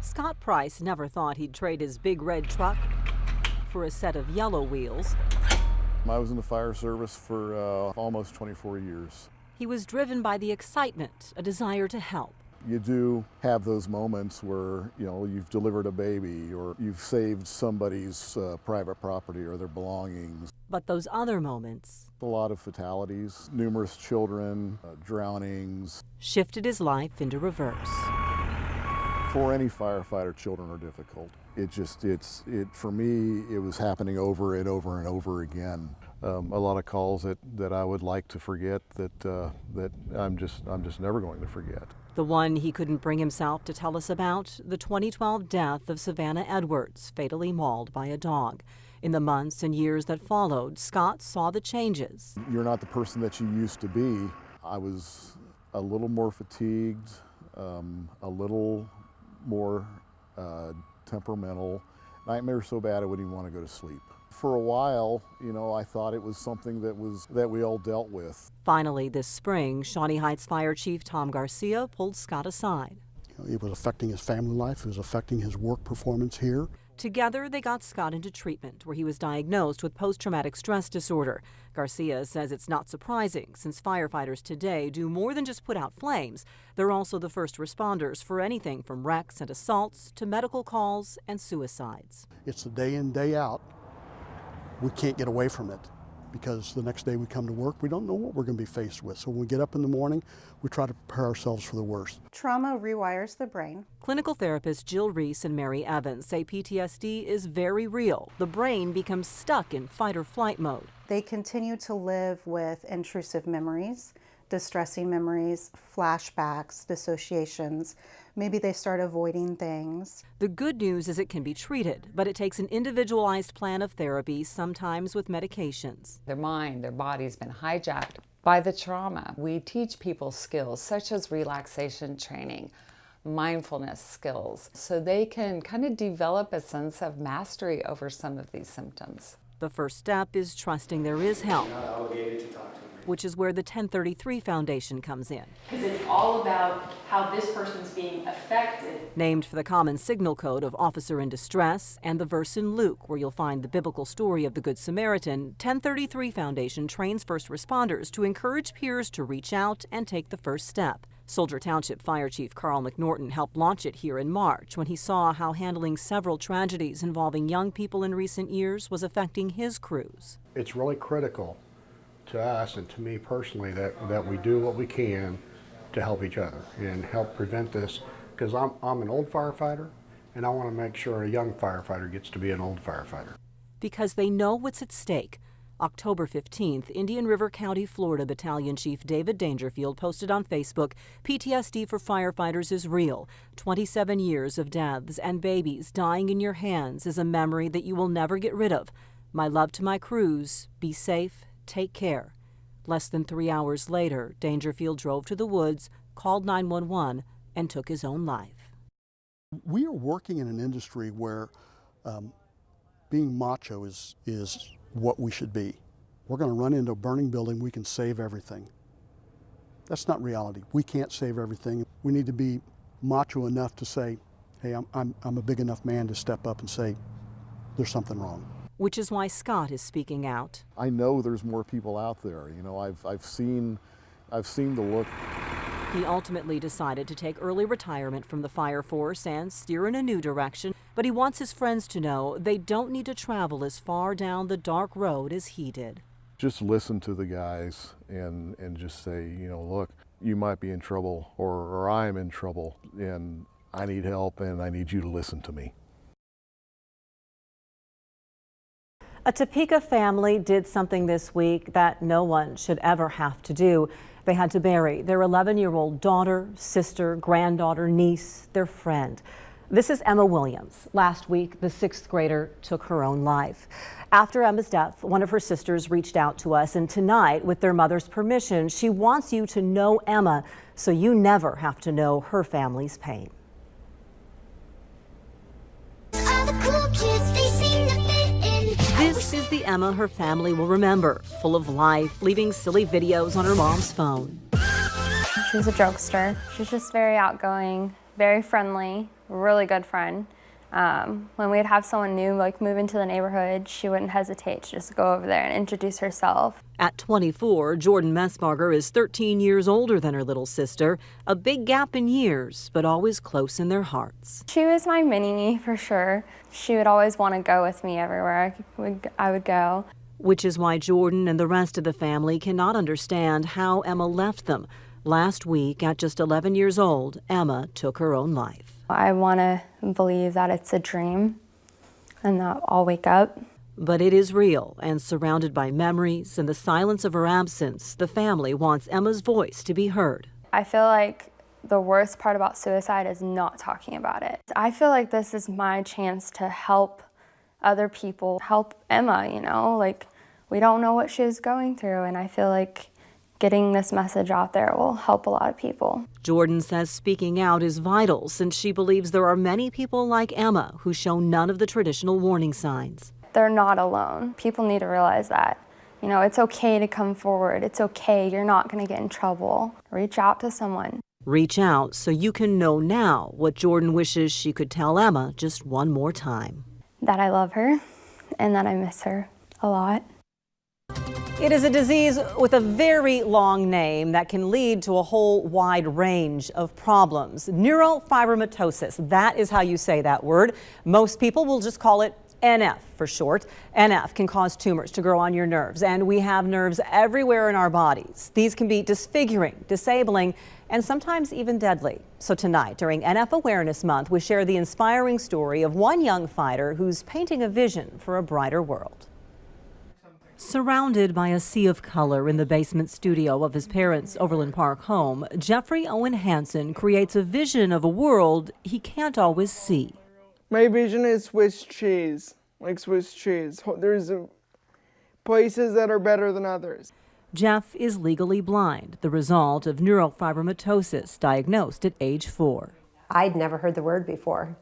Scott Price never thought he'd trade his big red truck for a set of yellow wheels. I was in the fire service for almost 24 years. He was driven by the excitement, a desire to help. You do have those moments where, you've delivered a baby or you've saved somebody's private property or their belongings. But those other moments, A lot of fatalities, numerous children, drownings. shifted his life into reverse. For any firefighter, children are difficult. For me, it was happening over and over and over again. A lot of calls that I would like to forget that I'm just never going to forget. The one he couldn't bring himself to tell us about, the 2012 death of Savannah Edwards, fatally mauled by a dog. In the months and years that followed, Scott saw the changes. You're not the person that you used to be. I was a little more fatigued, a little more temperamental. Nightmares so bad I wouldn't even want to go to sleep. For a while, I thought it was something that we all dealt with. Finally, this spring, Shawnee Heights Fire Chief Tom Garcia pulled Scott aside. It was affecting his family life. It was affecting his work performance here. Together, they got Scott into treatment, where he was diagnosed with post-traumatic stress disorder. Garcia says it's not surprising, since firefighters today do more than just put out flames. They're also the first responders for anything from wrecks and assaults to medical calls and suicides. It's the day in, day out. We can't get away from it because the next day we come to work, we don't know what we're going to be faced with. So when we get up in the morning, we try to prepare ourselves for the worst. Trauma rewires the brain. Clinical therapists Jill Reese and Mary Evans say PTSD is very real. The brain becomes stuck in fight or flight mode. They continue to live with intrusive memories, distressing memories, flashbacks, dissociations. Maybe they start avoiding things. The good news is it can be treated, but it takes an individualized plan of therapy, sometimes with medications. Their mind, their body's been hijacked by the trauma. We teach people skills such as relaxation training, mindfulness skills, so they can kind of develop a sense of mastery over some of these symptoms. The first step is trusting there is help, which is where the 1033 Foundation comes in. Because it's all about how this person's being affected. Named for the common signal code of officer in distress and the verse in Luke where you'll find the biblical story of the Good Samaritan, 1033 Foundation trains first responders to encourage peers to reach out and take the first step. Soldier Township Fire Chief Carl McNorton helped launch it here in March when he saw how handling several tragedies involving young people in recent years was affecting his crews. It's really critical to us and to me personally that we do what we can to help each other and help prevent this, because I'm an old firefighter and I want to make sure a young firefighter gets to be an old firefighter. Because they know what's at stake. October 15th, Indian River County, Florida Battalion Chief David Dangerfield posted on Facebook, "PTSD for firefighters is real. 27 years of deaths and babies dying in your hands is a memory that you will never get rid of. My love to my crews. Be safe. Take care." Less than 3 hours later, Dangerfield drove to the woods, called 911, and took his own life. We are working in an industry where being macho is what we should be. We're going to run into a burning building, we can save everything. That's not reality. We can't save everything. We need to be macho enough to say, hey, I'm a big enough man to step up and say, there's something wrong. Which is why Scott is speaking out. I know there's more people out there. I've seen the look. He ultimately decided to take early retirement from the fire force and steer in a new direction, but he wants his friends to know they don't need to travel as far down the dark road as he did. Just listen to the guys and just say, look, you might be in trouble or I am in trouble and I need help and I need you to listen to me. A Topeka family did something this week that no one should ever have to do. They had to bury their 11-year-old daughter, sister, granddaughter, niece, their friend. This is Emma Williams. Last week, the 6th grader took her own life. After Emma's death, one of her sisters reached out to us, and tonight, with their mother's permission, she wants you to know Emma so you never have to know her family's pain. This is the Emma her family will remember, full of life, leaving silly videos on her mom's phone. She was a jokester. She was just very outgoing, very friendly, really good friend. When we'd have someone new move into the neighborhood, she wouldn't hesitate to just go over there and introduce herself. At 24, Jordan Messbarger is 13 years older than her little sister. A big gap in years, but always close in their hearts. She was my mini-me for sure. She would always want to go with me everywhere I would go. Which is why Jordan and the rest of the family cannot understand how Emma left them. Last week, at just 11 years old, Emma took her own life. I want to believe that it's a dream and that I'll wake up. But it is real, and surrounded by memories and the silence of her absence, the family wants Emma's voice to be heard. I feel like the worst part about suicide is not talking about it. I feel like this is my chance to help other people, help Emma, we don't know what she was going through, and I feel like getting this message out there will help a lot of people. Jordan says speaking out is vital since she believes there are many people like Emma who show none of the traditional warning signs. They're not alone. People need to realize that. It's okay to come forward. It's okay. You're not going to get in trouble. Reach out to someone. Reach out so you can know now what Jordan wishes she could tell Emma just one more time. That I love her and that I miss her a lot. It is a disease with a very long name that can lead to a whole wide range of problems. Neurofibromatosis, that is how you say that word. Most people will just call it NF for short. NF can cause tumors to grow on your nerves, and we have nerves everywhere in our bodies. These can be disfiguring, disabling, and sometimes even deadly. So tonight, during NF Awareness Month, we share the inspiring story of one young fighter who's painting a vision for a brighter world. Surrounded by a sea of color in the basement studio of his parents' Overland Park home, Jeffrey Owen Hansen creates a vision of a world he can't always see. My vision is Swiss cheese, like Swiss cheese. There's places that are better than others. Jeff is legally blind, the result of neurofibromatosis, diagnosed at age 4. I'd never heard the word before.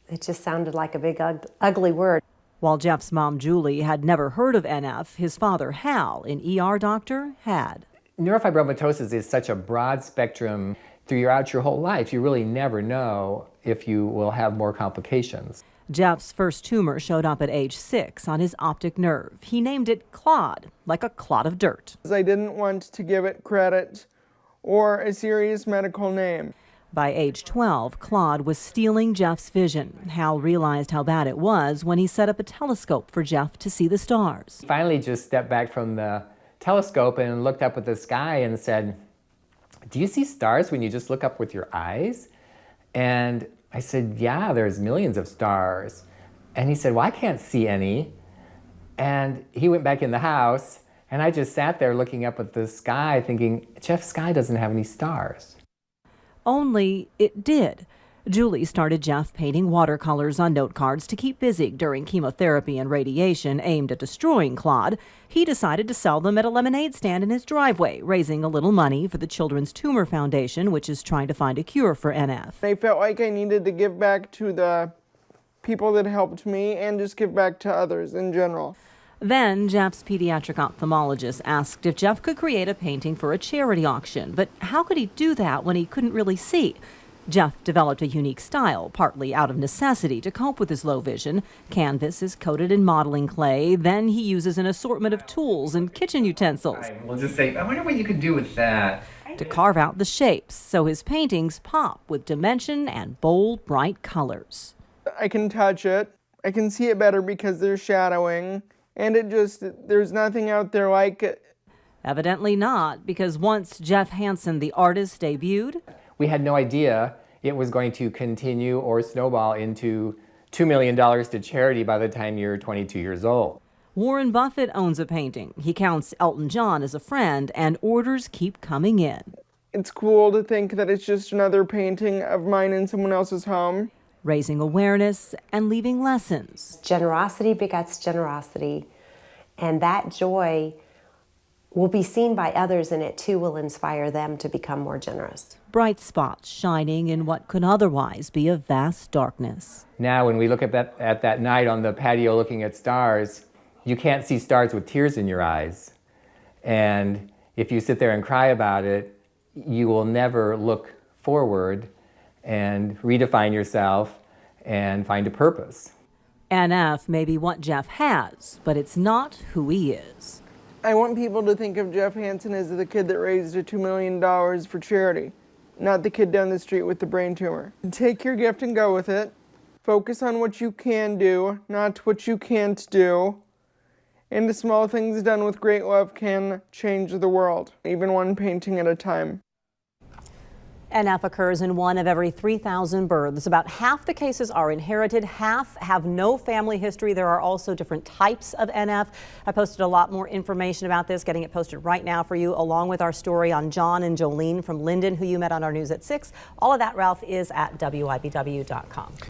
It just sounded like a big ugly word. While Jeff's mom, Julie, had never heard of NF, his father, Hal, an ER doctor, had. Neurofibromatosis is such a broad spectrum throughout your whole life. You really never know if you will have more complications. Jeff's first tumor showed up at age 6 on his optic nerve. He named it Clod, like a clod of dirt. I didn't want to give it credit or a serious medical name. By age 12, Claude was stealing Jeff's vision. Hal realized how bad it was when he set up a telescope for Jeff to see the stars. Finally just stepped back from the telescope and looked up at the sky and said, "Do you see stars when you just look up with your eyes?" And I said, "Yeah, there's millions of stars." And he said, "Well, I can't see any." And he went back in the house, and I just sat there looking up at the sky thinking, Jeff's sky doesn't have any stars. Only it did. Julie started Jeff painting watercolors on note cards to keep busy during chemotherapy and radiation aimed at destroying Claude. He decided to sell them at a lemonade stand in his driveway, raising a little money for the Children's Tumor Foundation, which is trying to find a cure for NF. I felt like I needed to give back to the people that helped me and just give back to others in general. Then Jeff's pediatric ophthalmologist asked if Jeff could create a painting for a charity auction. But how could he do that when he couldn't really see? Jeff developed a unique style, partly out of necessity to cope with his low vision. Canvas is coated in modeling clay. Then he uses an assortment of tools and kitchen utensils. We'll just say, I wonder what you could do with that. To carve out the shapes, so his paintings pop with dimension and bold, bright colors. I can touch it. I can see it better because there's shadowing. And there's nothing out there like it. Evidently not, because once Jeff Hansen, the artist, debuted, we had no idea it was going to continue or snowball into $2 million to charity by the time you're 22 years old. Warren Buffett owns a painting. He counts Elton John as a friend, and orders keep coming in. It's cool to think that it's just another painting of mine in someone else's home. Raising awareness and leaving lessons. Generosity begets generosity, and that joy will be seen by others, and it too will inspire them to become more generous. Bright spots shining in what could otherwise be a vast darkness. Now when we look at that night on the patio looking at stars, you can't see stars with tears in your eyes. And if you sit there and cry about it, you will never look forward and redefine yourself and find a purpose. NF may be what Jeff has, but it's not who he is. I want people to think of Jeff Hansen as the kid that raised $2 million for charity, not the kid down the street with the brain tumor. Take your gift and go with it. Focus on what you can do, not what you can't do. And the small things done with great love can change the world, even one painting at a time. NF occurs in 1 of every 3,000 births. About half the cases are inherited, half have no family history. There are also different types of NF. I posted a lot more information about this, getting it posted right now for you, along with our story on John and Jolene from Linden, who you met on our news at 6. All of that, Ralph, is at WIBW.com.